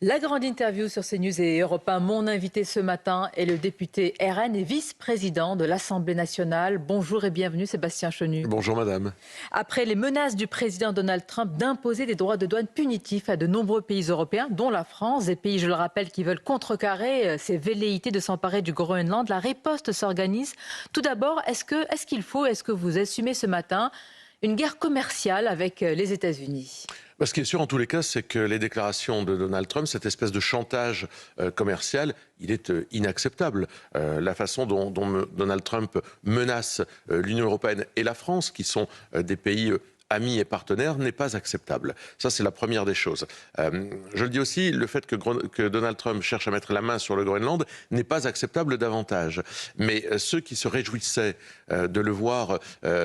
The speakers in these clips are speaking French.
La grande interview sur CNews et Europe 1. Mon invité ce matin est le député RN et vice-président de l'Assemblée nationale. Bonjour et bienvenue Sébastien Chenu. Bonjour madame. Après les menaces du président Donald Trump d'imposer des droits de douane punitifs à de nombreux pays européens, dont la France, des pays, je le rappelle, qui veulent contrecarrer ces velléités de s'emparer du Groenland, la riposte s'organise. Tout d'abord, est-ce que vous assumez ce matin une guerre commerciale avec les États-Unis ? Ce qui est sûr en tous les cas, c'est que les déclarations de Donald Trump, cette espèce de chantage commercial, il est inacceptable. La façon dont Donald Trump menace l'Union européenne et la France, qui sont des pays amis et partenaires, n'est pas acceptable. Ça, c'est la première des choses. Je le dis aussi, le fait que Donald Trump cherche à mettre la main sur le Groenland n'est pas acceptable davantage. Mais ceux qui se réjouissaient de le voir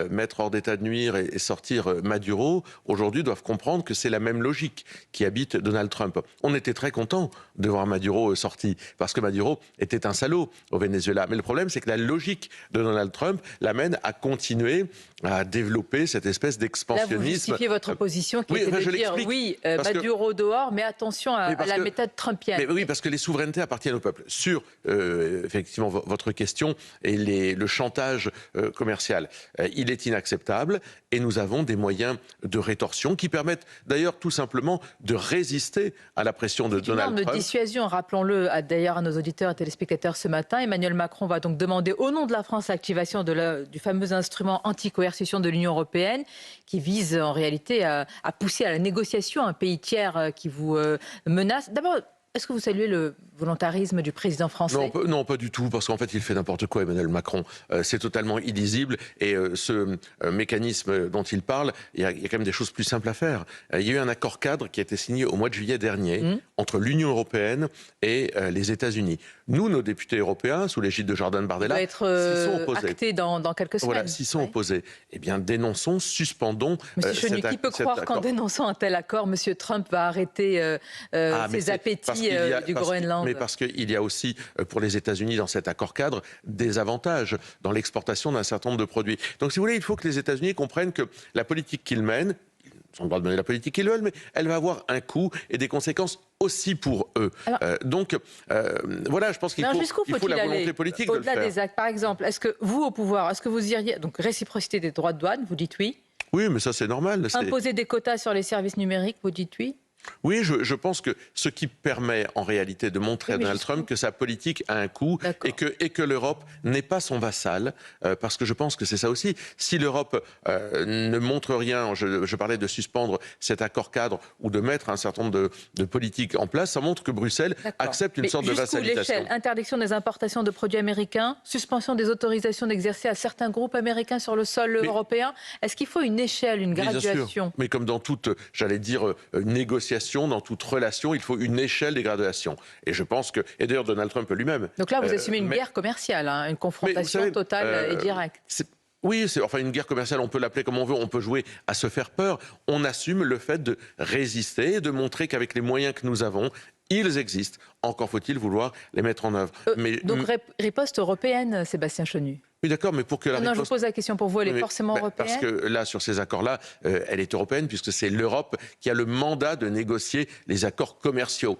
mettre hors d'état de nuire et sortir Maduro, aujourd'hui doivent comprendre que c'est la même logique qui habite Donald Trump. On était très contents de voir Maduro sorti, parce que Maduro était un salaud au Venezuela. Mais le problème, c'est que la logique de Donald Trump l'amène à continuer à développer cette espèce d'expansion. Là, vous justifiez votre position qui était de dire oui, Maduro dehors, mais attention à la méthode trumpienne. Mais oui, parce que les souverainetés appartiennent au peuple. Sur, effectivement, votre question et le chantage commercial, il est inacceptable et nous avons des moyens de rétorsion qui permettent d'ailleurs tout simplement de résister à la pression de Donald Trump. C'est une norme de dissuasion, rappelons-le d'ailleurs à nos auditeurs et téléspectateurs ce matin. Emmanuel Macron va donc demander au nom de la France l'activation du fameux instrument anti-coercition de l'Union européenne qui vise en réalité à pousser à la négociation un pays tiers qui vous menace. D'abord, est-ce que vous saluez le volontarisme du président français ? Non, pas du tout, parce qu'en fait, il fait n'importe quoi, Emmanuel Macron. C'est totalement illisible. Et ce mécanisme dont il parle, il y a quand même des choses plus simples à faire. Il y a eu un accord cadre qui a été signé au mois de juillet dernier entre l'Union européenne et les États-Unis. Nous, nos députés européens, sous l'égide de Jordan Bardella, s'y sont opposés. Acté dans quelques semaines. Voilà, s'y sont opposés. Eh bien, dénonçons, suspendons Monsieur Chenu, qui peut croire qu'en dénonçant un tel accord, Monsieur Trump va arrêter ses appétits du Groenland? Mais parce qu'il y a aussi, pour les États-Unis, dans cet accord cadre, des avantages dans l'exportation d'un certain nombre de produits. Donc, si vous voulez, il faut que les États-Unis comprennent que la politique qu'ils mènent, ils ont le droit de mener la politique qu'ils veulent, mais elle va avoir un coût et des conséquences aussi pour eux. Alors, voilà, je pense qu'il faut la volonté politique de le faire. Au-delà des actes, par exemple, est-ce que vous, au pouvoir, est-ce que vous iriez... Donc, réciprocité des droits de douane, vous dites oui. Oui, mais ça, c'est normal. Imposer des quotas sur les services numériques, vous dites oui. Oui, je pense que ce qui permet en réalité de montrer à Donald Trump que sa politique a un coût et que l'Europe n'est pas son vassal, parce que je pense que c'est ça aussi. Si l'Europe ne montre rien, je parlais de suspendre cet accord cadre ou de mettre un certain nombre de politiques en place, ça montre que Bruxelles accepte une sorte de vassalisation. L'échelle, interdiction des importations de produits américains, suspension des autorisations d'exercer à certains groupes américains sur le sol européen. Est-ce qu'il faut une échelle, une graduation ? Bien sûr. Mais comme dans toute, j'allais dire, négociation, dans toute relation, il faut une échelle des gradations. Et je pense que... Et d'ailleurs, Donald Trump lui-même... Donc là, vous assumez une guerre commerciale, une confrontation totale et directe. Oui, enfin une guerre commerciale, on peut l'appeler comme on veut, on peut jouer à se faire peur. On assume le fait de résister et de montrer qu'avec les moyens que nous avons, ils existent. Encore faut-il vouloir les mettre en œuvre. Donc riposte européenne, Sébastien Chenu. Oui, d'accord, mais pour que la riposte... Non, je vous pose la question pour vous, elle est forcément européenne. Parce que là, sur ces accords-là, elle est européenne, puisque c'est l'Europe qui a le mandat de négocier les accords commerciaux.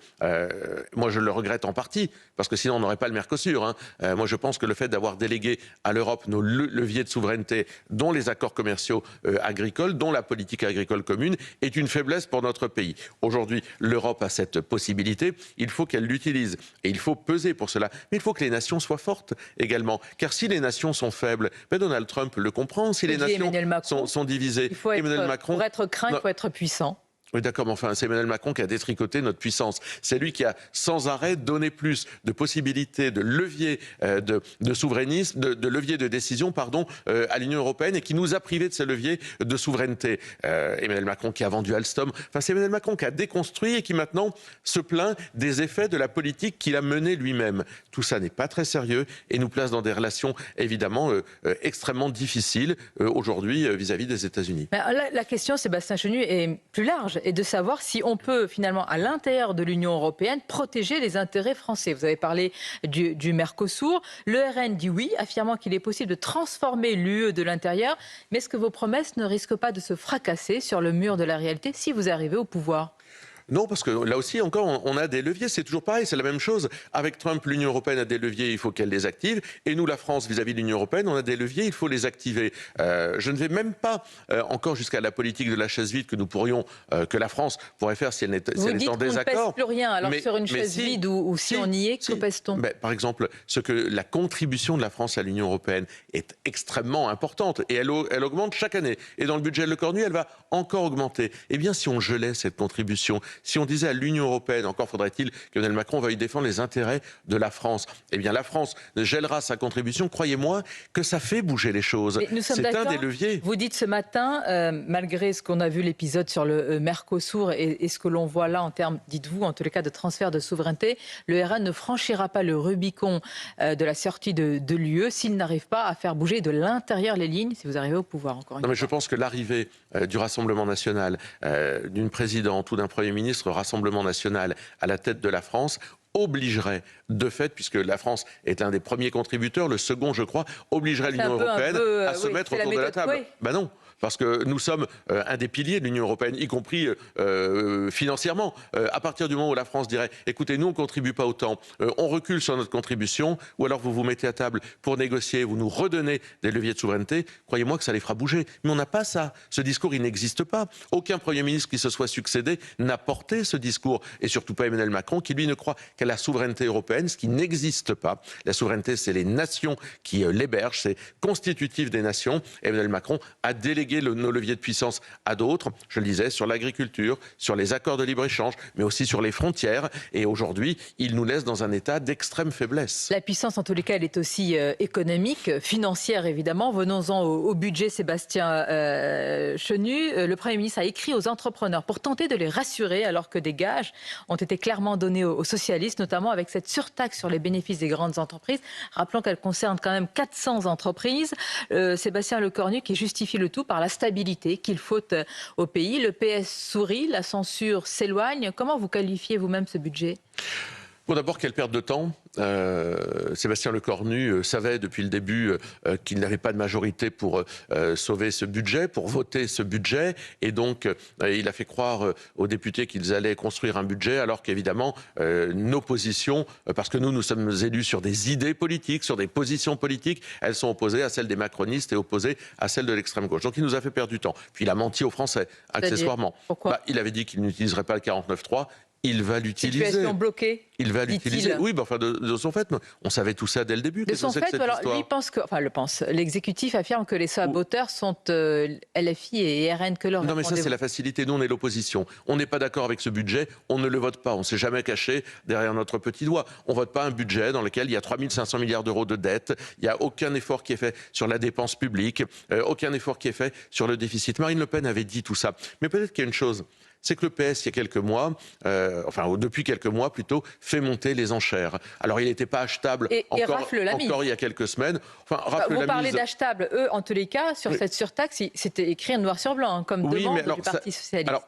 Moi, je le regrette en partie, parce que sinon, on n'aurait pas le Mercosur. Moi, je pense que le fait d'avoir délégué à l'Europe nos leviers de souveraineté, dont les accords commerciaux agricoles, dont la politique agricole commune, est une faiblesse pour notre pays. Aujourd'hui, l'Europe a cette possibilité, il faut qu'elle l'utilise, et il faut peser pour cela. Mais il faut que les nations soient fortes également, car si les nations sont faibles, mais Donald Trump le comprend, si les nations sont divisées. Pour être craint, il faut être puissant. Oui, d'accord, mais enfin, c'est Emmanuel Macron qui a détricoté notre puissance. C'est lui qui a sans arrêt donné plus de possibilités, de leviers de souverainisme, de leviers de décision, à l'Union européenne et qui nous a privés de ces leviers de souveraineté. Emmanuel Macron qui a vendu Alstom. Enfin, c'est Emmanuel Macron qui a déconstruit et qui maintenant se plaint des effets de la politique qu'il a menée lui-même. Tout ça n'est pas très sérieux et nous place dans des relations évidemment extrêmement difficiles aujourd'hui vis-à-vis des États-Unis. La question, Sébastien Chenu, est plus large. Et de savoir si on peut finalement à l'intérieur de l'Union européenne protéger les intérêts français. Vous avez parlé du Mercosur. Le RN dit oui, affirmant qu'il est possible de transformer l'UE de l'intérieur. Mais est-ce que vos promesses ne risquent pas de se fracasser sur le mur de la réalité si vous arrivez au pouvoir ? Non, parce que là aussi, encore, on a des leviers. C'est toujours pareil, c'est la même chose. Avec Trump, l'Union européenne a des leviers, il faut qu'elle les active. Et nous, la France, vis-à-vis de l'Union européenne, on a des leviers, il faut les activer. Je ne vais même pas encore jusqu'à la politique de la chaise vide que nous pourrions, que la France pourrait faire si elle est, Vous dites en qu'on ne désaccord. pèse plus rien, alors Mais- sur une mais chaise si, vide ou si on y est, que pèse-t-on? Par exemple, la contribution de la France à l'Union européenne est extrêmement importante et elle augmente chaque année. Et dans le budget de Lecornu, elle va encore augmenter. Eh bien, si on gelait cette contribution, si on disait à l'Union européenne, encore faudrait-il qu'Emmanuel Macron veuille défendre les intérêts de la France, eh bien la France gèlera sa contribution. Croyez-moi que ça fait bouger les choses. C'est un des leviers. Vous dites ce matin, malgré ce qu'on a vu l'épisode sur le Mercosur et ce que l'on voit là en termes, dites-vous, en tous les cas de transfert de souveraineté, le RN ne franchira pas le Rubicon de la sortie de l'UE s'il n'arrive pas à faire bouger de l'intérieur les lignes, si vous arrivez au pouvoir. Encore une Non, mais fois. je pense que l'arrivée du Rassemblement national, d'une présidente ou d'un Premier ministre Rassemblement national à la tête de la France, obligerait, de fait, puisque la France est un des premiers contributeurs, le second, je crois, obligerait l'Union européenne à se mettre autour de la table. Ben non. Parce que nous sommes un des piliers de l'Union européenne, y compris financièrement. À partir du moment où la France dirait « écoutez, nous, on ne contribue pas autant, on recule sur notre contribution », ou alors vous vous mettez à table pour négocier, vous nous redonnez des leviers de souveraineté, croyez-moi que ça les fera bouger. Mais on n'a pas ça. Ce discours, il n'existe pas. Aucun Premier ministre qui se soit succédé n'a porté ce discours. Et surtout pas Emmanuel Macron, qui lui ne croit qu'à la souveraineté européenne, ce qui n'existe pas. La souveraineté, c'est les nations qui l'hébergent, c'est constitutif des nations. Emmanuel Macron a délégué nos leviers de puissance à d'autres, je le disais, sur l'agriculture, sur les accords de libre-échange, mais aussi sur les frontières. Et aujourd'hui, il nous laisse dans un état d'extrême faiblesse. La puissance, en tous les cas, elle est aussi économique, financière, évidemment. Venons-en au budget, Sébastien Chenu. Le Premier ministre a écrit aux entrepreneurs pour tenter de les rassurer, alors que des gages ont été clairement donnés aux socialistes, notamment avec cette surtaxe sur les bénéfices des grandes entreprises. Rappelons qu'elle concerne quand même 400 entreprises. Sébastien Lecornu qui justifie le tout par la stabilité qu'il faut au pays. Le PS sourit, la censure s'éloigne. Comment vous qualifiez vous-même ce budget ? Bon, d'abord, quelle perte de temps. Sébastien Lecornu savait depuis le début qu'il n'avait pas de majorité pour sauver ce budget, pour voter ce budget. Et donc, il a fait croire aux députés qu'ils allaient construire un budget, alors qu'évidemment, nos positions, parce que nous sommes élus sur des idées politiques, sur des positions politiques, elles sont opposées à celles des macronistes et opposées à celles de l'extrême gauche. Donc, il nous a fait perdre du temps. Puis, il a menti aux Français, accessoirement. Pourquoi ? Il avait dit qu'il n'utiliserait pas le 49.3. Il va l'utiliser. Situation bloquée. Il va l'utiliser. Oui, enfin de son fait, on savait tout ça dès le début. De son fait, alors lui pense que, l'exécutif affirme que les saboteurs sont LFI et RN. Que leur Non, mais ça c'est la facilité. Nous, on est l'opposition. On n'est pas d'accord avec ce budget. On ne le vote pas. On s'est jamais caché derrière notre petit doigt. On vote pas un budget dans lequel il y a 3 500 milliards d'euros de dette. Il y a aucun effort qui est fait sur la dépense publique. Aucun effort qui est fait sur le déficit. Marine Le Pen avait dit tout ça. Mais peut-être qu'il y a une chose. C'est que le PS, il y a quelques mois, depuis quelques mois plutôt, fait monter les enchères. Alors, il n'était pas achetable encore il y a quelques semaines. Vous parlez d'achetable. Eux, en tous les cas, sur cette surtaxe, c'était écrit noir sur blanc, comme demande du Parti socialiste. Alors,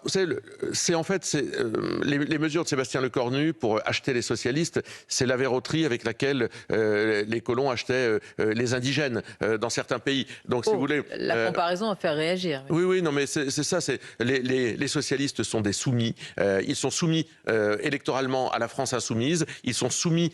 les mesures de Sébastien Lecornu pour acheter les socialistes, c'est la verroterie avec laquelle les colons achetaient les indigènes dans certains pays. Donc, si vous voulez... La comparaison va faire réagir. Oui, non, mais c'est ça. Les socialistes sont des soumis. Ils sont soumis électoralement à la France insoumise. Ils sont soumis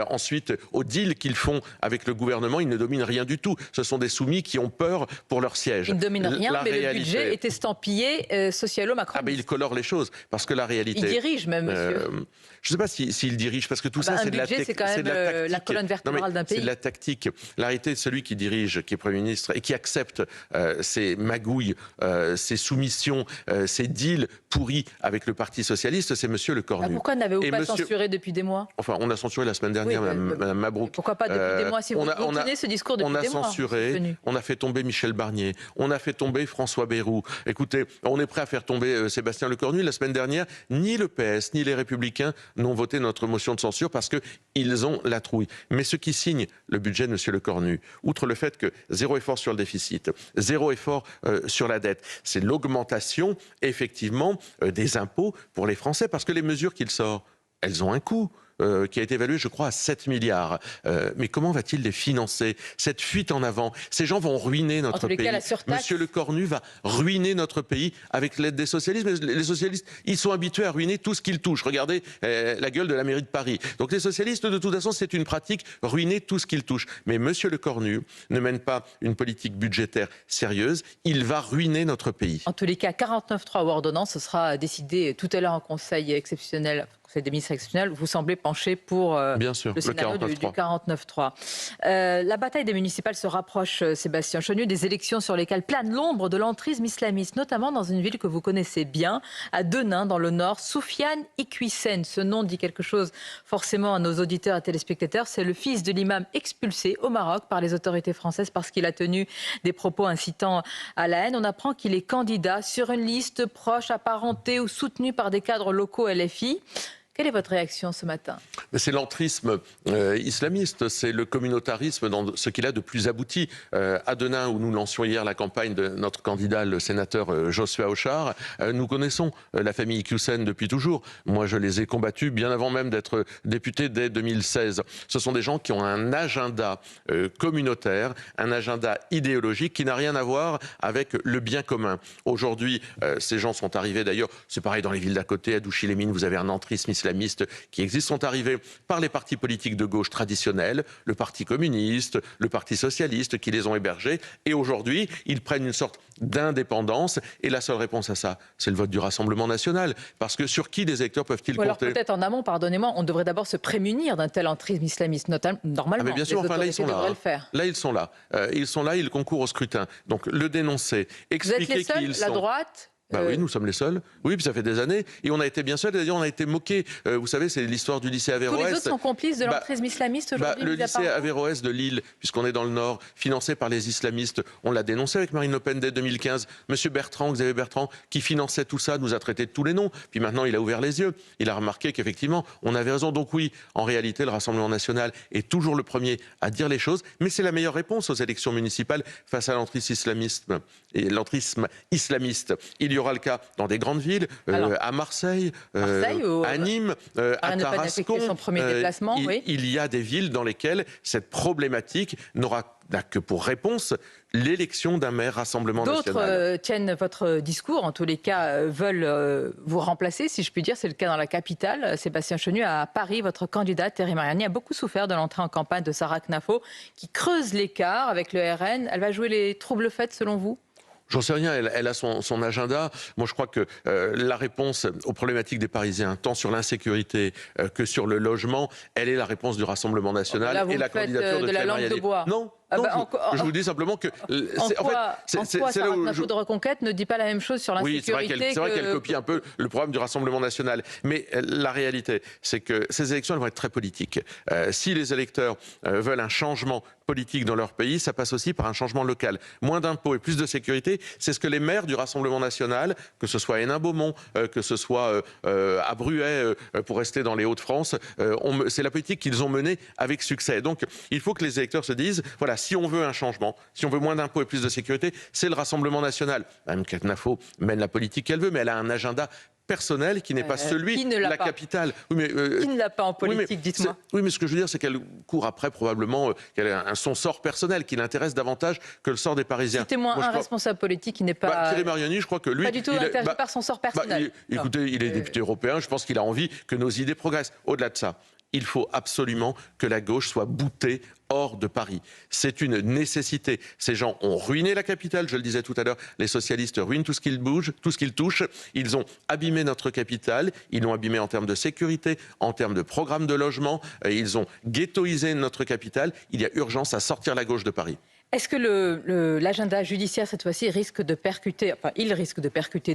ensuite aux deals qu'ils font avec le gouvernement. Ils ne dominent rien du tout. Ce sont des soumis qui ont peur pour leur siège. Ils ne dominent rien, mais le budget est estampillé socialo-macroniste. Ah ben il colore les choses, parce que la réalité... Il dirige même, monsieur. Je ne sais pas s'il dirige, parce que tout ça, c'est de la tactique. C'est quand même la colonne vertébrale d'un pays. C'est de la tactique. La réalité, celui qui dirige, qui est Premier ministre, et qui accepte ces magouilles, ces soumissions, ces deals pourris avec le Parti socialiste, c'est monsieur Lecornu. Pourquoi n'avez-vous pas censuré depuis des mois ? Enfin, on a censuré la semaine dernière, Madame Mabrouk. Pourquoi pas depuis des mois, si vous continuez ce discours depuis des mois ? On a censuré, on a fait tomber Michel Barnier, on a fait tomber François Bayrou. Écoutez, on est prêt à faire tomber Sébastien Lecornu. La semaine dernière, ni le PS, ni les Républicains n'ont voté notre motion de censure parce qu'ils ont la trouille. Mais ce qui signe le budget de monsieur Lecornu, outre le fait que zéro effort sur le déficit, zéro effort sur la dette, c'est l'augmentation, effectivement, des impôts pour les Français, parce que les mesures qu'il sort, elles ont un coût. qui a été évalué, je crois, à 7 milliards. Mais comment va-t-il les financer? Cette fuite en avant, ces gens vont ruiner notre pays. Monsieur Lecornu va ruiner notre pays avec l'aide des socialistes. Mais les socialistes, ils sont habitués à ruiner tout ce qu'ils touchent. Regardez la gueule de la mairie de Paris. Donc les socialistes, de toute façon, c'est une pratique, ruiner tout ce qu'ils touchent. Mais Monsieur Lecornu ne mène pas une politique budgétaire sérieuse. Il va ruiner notre pays. En tous les cas, 49.3 ou ordonnance, ce sera décidé tout à l'heure en conseil exceptionnel. Des ministres exceptionnels, vous semblez pencher pour bien sûr, le scénario du 49.3. La bataille des municipales se rapproche, Sébastien Chenu, des élections sur lesquelles plane l'ombre de l'entrisme islamiste, notamment dans une ville que vous connaissez bien, à Denain, dans le Nord. Soufiane Iqwisen, ce nom dit quelque chose forcément à nos auditeurs et téléspectateurs. C'est le fils de l'imam expulsé au Maroc par les autorités françaises parce qu'il a tenu des propos incitant à la haine. On apprend qu'il est candidat sur une liste proche, apparentée ou soutenue par des cadres locaux LFI. Quelle est votre réaction ce matin? C'est l'entrisme islamiste, c'est le communautarisme dans ce qu'il a de plus abouti. À Denain, où nous lancions hier la campagne de notre candidat, le sénateur Joshua Auchard, nous connaissons la famille Iqwisen depuis toujours. Moi, je les ai combattus bien avant même d'être député dès 2016. Ce sont des gens qui ont un agenda communautaire, un agenda idéologique qui n'a rien à voir avec le bien commun. Aujourd'hui, ces gens sont arrivés, d'ailleurs, c'est pareil dans les villes d'à côté, à Douchy-les-Mines, vous avez un entrisme islamistes qui existent, sont arrivés par les partis politiques de gauche traditionnels, le Parti communiste, le Parti socialiste, qui les ont hébergés. Et aujourd'hui, ils prennent une sorte d'indépendance. Et la seule réponse à ça, c'est le vote du Rassemblement national. Parce que sur qui les électeurs peuvent-ils compter? Alors peut-être en amont, pardonnez-moi, on devrait d'abord se prémunir d'un tel entrisme islamiste, normalement. Mais bien sûr, enfin, là, ils sont là. Le faire. Là, ils sont là. Ils sont là, ils concourent au scrutin. Donc, le dénoncer, expliquer qui ils sont. La droite oui, nous sommes les seuls. Oui, puis ça fait des années. Et on a été bien seuls. D'ailleurs, on a été moqués. Vous savez, c'est l'histoire du lycée Averroès. Tous les autres sont complices de l'entrisme islamiste aujourd'hui. Le lycée Averroès de Lille, puisqu'on est dans le Nord, financé par les islamistes, on l'a dénoncé avec Marine Le Pen dès 2015. Monsieur Bertrand, Xavier Bertrand, qui finançait tout ça, nous a traités de tous les noms. Puis maintenant, il a ouvert les yeux. Il a remarqué qu'effectivement, on avait raison. Donc oui, en réalité, le Rassemblement national est toujours le premier à dire les choses. Mais c'est la meilleure réponse aux élections municipales face à l'entrisme islamiste. Il y aura le cas dans des grandes villes, à Marseille, à Nîmes, à Tarascon. Son premier déplacement, il y a des villes dans lesquelles cette problématique n'a que pour réponse l'élection d'un maire Rassemblement national. D'autres tiennent votre discours, en tous les cas veulent vous remplacer, si je puis dire. C'est le cas dans la capitale. Sébastien Chenu, à Paris, votre candidate Thierry Mariani a beaucoup souffert de l'entrée en campagne de Sarah Knafo, qui creuse l'écart avec le RN. Elle va jouer les troubles faits, selon vous? J'en sais rien, elle a son agenda. Moi, je crois que la réponse aux problématiques des Parisiens, tant sur l'insécurité que sur le logement, elle est la réponse du Rassemblement national. Là, vous et la candidature de la langue de bois. Non. Je vous dis simplement que... En quoi Sarah Knafo de Reconquête ne dit pas la même chose sur l'insécurité? Oui, c'est vrai qu'elle copie un peu le programme du Rassemblement national. Mais la réalité, c'est que ces élections, elles vont être très politiques. Si les électeurs veulent un changement politique dans leur pays, ça passe aussi par un changement local. Moins d'impôts et plus de sécurité, c'est ce que les maires du Rassemblement national, que ce soit à Hénin-Beaumont, que ce soit à Bruay, pour rester dans les Hauts-de-France, c'est la politique qu'ils ont menée avec succès. Donc, il faut que les électeurs se disent, voilà, si on veut un changement, si on veut moins d'impôts et plus de sécurité, c'est le Rassemblement national. Mme Knafo mène la politique qu'elle veut, mais elle a un agenda personnel qui n'est pas celui de la capitale. Oui, mais, qui ne l'a pas en politique, dites-moi. Oui, mais ce que je veux dire, c'est qu'elle court après probablement qu'elle a son sort personnel qui l'intéresse davantage que le sort des Parisiens. Citez-moi un responsable politique qui n'est pas... Thierry Mariani, je crois que lui... Pas du tout intéressé par son sort personnel. Écoutez, il est député européen, je pense qu'il a envie que nos idées progressent. Au-delà de ça, il faut absolument que la gauche soit boutée hors de Paris. C'est une nécessité. Ces gens ont ruiné la capitale, je le disais tout à l'heure, les socialistes ruinent tout ce qu'ils bougent, tout ce qu'ils touchent. Ils ont abîmé notre capitale, ils l'ont abîmé en termes de sécurité, en termes de programme de logement, ils ont ghettoisé notre capitale. Il y a urgence à sortir la gauche de Paris. Est-ce que l'agenda judiciaire, cette fois-ci, risque de percuter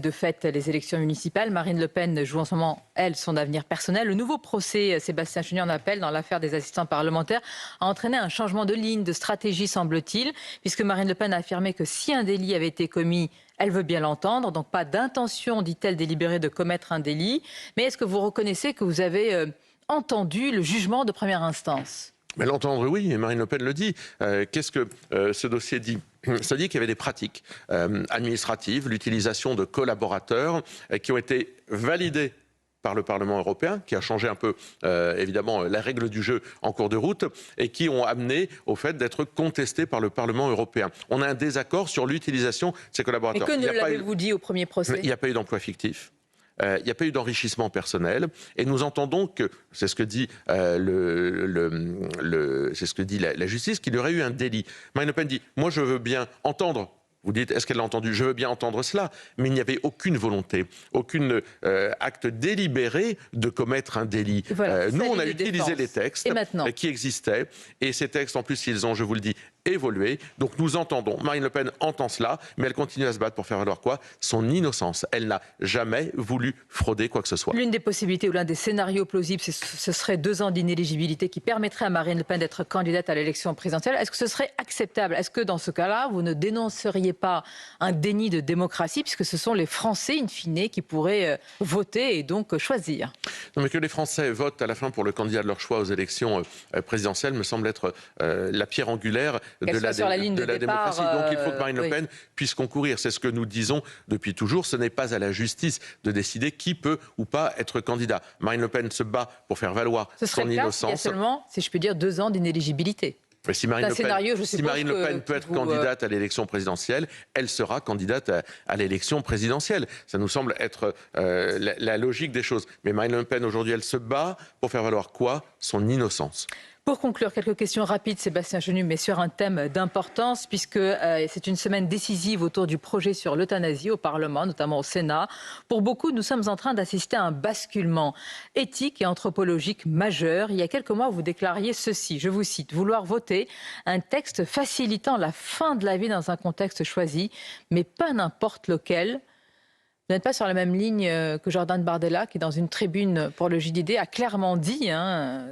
de fait les élections municipales? Marine Le Pen joue en ce moment, elle, son avenir personnel. Le nouveau procès, Sébastien Chenu en appelle dans l'affaire des assistants parlementaires, a entraîné un changement de ligne, de stratégie, semble-t-il, puisque Marine Le Pen a affirmé que si un délit avait été commis, elle veut bien l'entendre, donc pas d'intention, dit-elle, délibérée de commettre un délit. Mais est-ce que vous reconnaissez que vous avez entendu le jugement de première instance? Mais l'entendre, oui, et Marine Le Pen le dit. Qu'est-ce que ce dossier dit? Ça dit qu'il y avait des pratiques administratives, l'utilisation de collaborateurs qui ont été validées par le Parlement européen, qui a changé un peu, évidemment, la règle du jeu en cours de route, et qui ont amené au fait d'être contestés par le Parlement européen. On a un désaccord sur l'utilisation de ces collaborateurs. Et que ne l'avez-vous dit au premier procès? Il n'y a pas eu d'emploi fictif. Il n'y a pas eu d'enrichissement personnel, et nous entendons que, c'est ce que dit, c'est ce que dit la justice, qu'il y aurait eu un délit. Marine Le Pen dit, moi je veux bien entendre. Vous dites, est-ce qu'elle l'a entendu? Je veux bien entendre cela, mais il n'y avait aucune volonté, aucun acte délibéré de commettre un délit. Voilà, nous, on a utilisé les textes qui existaient, et ces textes, en plus, ils ont, je vous le dis, évolué. Donc nous entendons, Marine Le Pen entend cela, mais elle continue à se battre pour faire valoir quoi? Son innocence. Elle n'a jamais voulu frauder quoi que ce soit. L'une des possibilités ou l'un des scénarios plausibles, ce serait 2 ans d'inéligibilité qui permettrait à Marine Le Pen d'être candidate à l'élection présidentielle. Est-ce que ce serait acceptable? Est-ce que dans ce cas-là, vous ne dénonceriez pas un déni de démocratie, puisque ce sont les Français, in fine, qui pourraient voter et donc choisir? Non, mais que les Français votent à la fin pour le candidat de leur choix aux élections présidentielles me semble être la pierre angulaire de la démocratie. Donc il faut que Marine Le Pen puisse concourir. C'est ce que nous disons depuis toujours. Ce n'est pas à la justice de décider qui peut ou pas être candidat. Marine Le Pen se bat pour faire valoir son innocence. Il y a seulement, si je peux dire, 2 ans d'inéligibilité. Mais si Marine Le Pen peut être candidate à l'élection présidentielle, elle sera candidate à l'élection présidentielle. Ça nous semble être la logique des choses. Mais Marine Le Pen, aujourd'hui, elle se bat pour faire valoir quoi? Son innocence. Pour conclure, quelques questions rapides, Sébastien Chenu, mais sur un thème d'importance, puisque c'est une semaine décisive autour du projet sur l'euthanasie au Parlement, notamment au Sénat. Pour beaucoup, nous sommes en train d'assister à un basculement éthique et anthropologique majeur. Il y a quelques mois, vous déclariez ceci, je vous cite, « Vouloir voter un texte facilitant la fin de la vie dans un contexte choisi, mais pas n'importe lequel ». Vous n'êtes pas sur la même ligne que Jordan Bardella, qui, dans une tribune pour le JDD, a clairement dit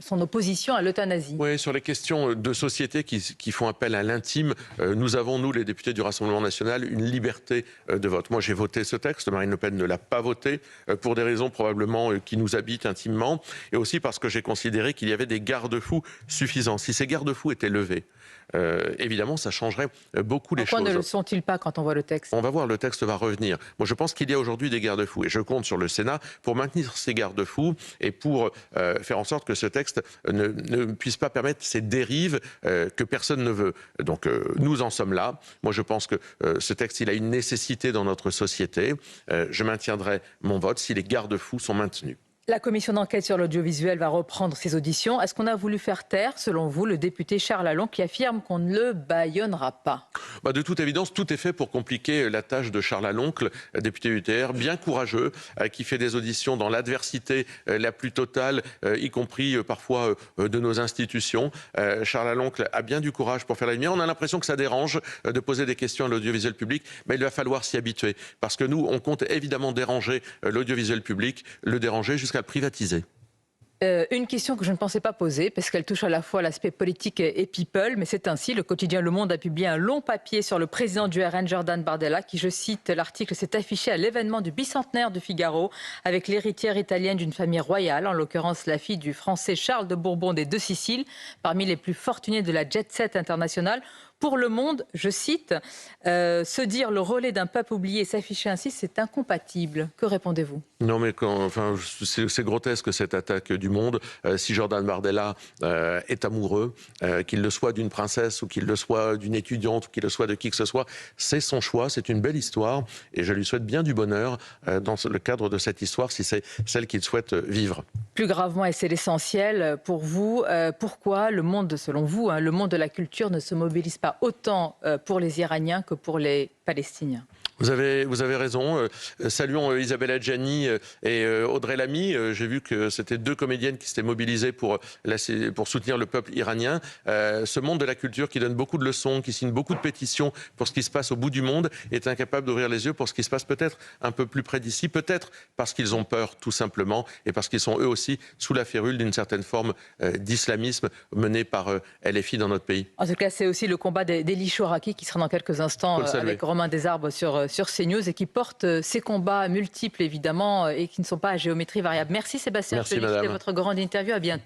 son opposition à l'euthanasie. Oui, sur les questions de société qui font appel à l'intime, nous avons, nous, les députés du Rassemblement national, une liberté de vote. Moi, j'ai voté ce texte, Marine Le Pen ne l'a pas voté, pour des raisons probablement qui nous habitent intimement, et aussi parce que j'ai considéré qu'il y avait des garde-fous suffisants. Si ces garde-fous étaient levés, évidemment, ça changerait beaucoup les choses. Pourquoi ne le sont-ils pas quand on voit le texte? On va voir, le texte va revenir. Moi, je pense qu'il y a aujourd'hui des garde-fous, et je compte sur le Sénat pour maintenir ces garde-fous et pour faire en sorte que ce texte ne puisse pas permettre ces dérives que personne ne veut. Donc nous en sommes là. Moi, je pense que ce texte, il a une nécessité dans notre société. Je maintiendrai mon vote si les garde-fous sont maintenus. La commission d'enquête sur l'audiovisuel va reprendre ses auditions. Est-ce qu'on a voulu faire taire, selon vous, le député Charles Lalonde qui affirme qu'on ne le bâillonnera pas? De toute évidence, tout est fait pour compliquer la tâche de Charles Lalonde, député UTR, bien courageux, qui fait des auditions dans l'adversité la plus totale, y compris parfois de nos institutions. Charles Lalonde a bien du courage pour faire la lumière. On a l'impression que ça dérange de poser des questions à l'audiovisuel public, mais il va falloir s'y habituer. Parce que nous, on compte évidemment déranger l'audiovisuel public, le déranger jusqu'à le privatiser. Une question que je ne pensais pas poser, parce qu'elle touche à la fois l'aspect politique et people, mais c'est ainsi. Le quotidien Le Monde a publié un long papier sur le président du RN, Jordan Bardella, qui, je cite, l'article s'est affiché à l'événement du bicentenaire du Figaro, avec l'héritière italienne d'une famille royale, en l'occurrence la fille du français Charles de Bourbon des Deux Siciles, parmi les plus fortunés de la jet-set internationale. Pour Le Monde, je cite, se dire le relais d'un peuple oublié et s'afficher ainsi, c'est incompatible. Que répondez-vous? Non, mais c'est grotesque cette attaque du Monde. Si Jordan Bardella est amoureux, qu'il le soit d'une princesse ou qu'il le soit d'une étudiante ou qu'il le soit de qui que ce soit, c'est son choix, c'est une belle histoire et je lui souhaite bien du bonheur dans le cadre de cette histoire si c'est celle qu'il souhaite vivre. Plus gravement, et c'est l'essentiel pour vous, pourquoi le monde, selon vous, le monde de la culture ne se mobilise pas autant pour les Iraniens que pour les Palestiniens? Vous avez raison. Saluons Isabelle Adjani et Audrey Lamy. J'ai vu que c'était 2 comédiennes qui s'étaient mobilisées pour soutenir le peuple iranien. Ce monde de la culture qui donne beaucoup de leçons, qui signe beaucoup de pétitions pour ce qui se passe au bout du monde, est incapable d'ouvrir les yeux pour ce qui se passe peut-être un peu plus près d'ici, peut-être parce qu'ils ont peur tout simplement et parce qu'ils sont eux aussi sous la férule d'une certaine forme d'islamisme menée par LFI dans notre pays. En tout cas, c'est aussi le combat d'Eli Chouraki qui sera dans quelques instants avec Romain Desarbres sur CNews et qui porte ces combats multiples évidemment et qui ne sont pas à géométrie variable. Merci Sébastien, Merci, madame. C'était votre grande interview. À bientôt.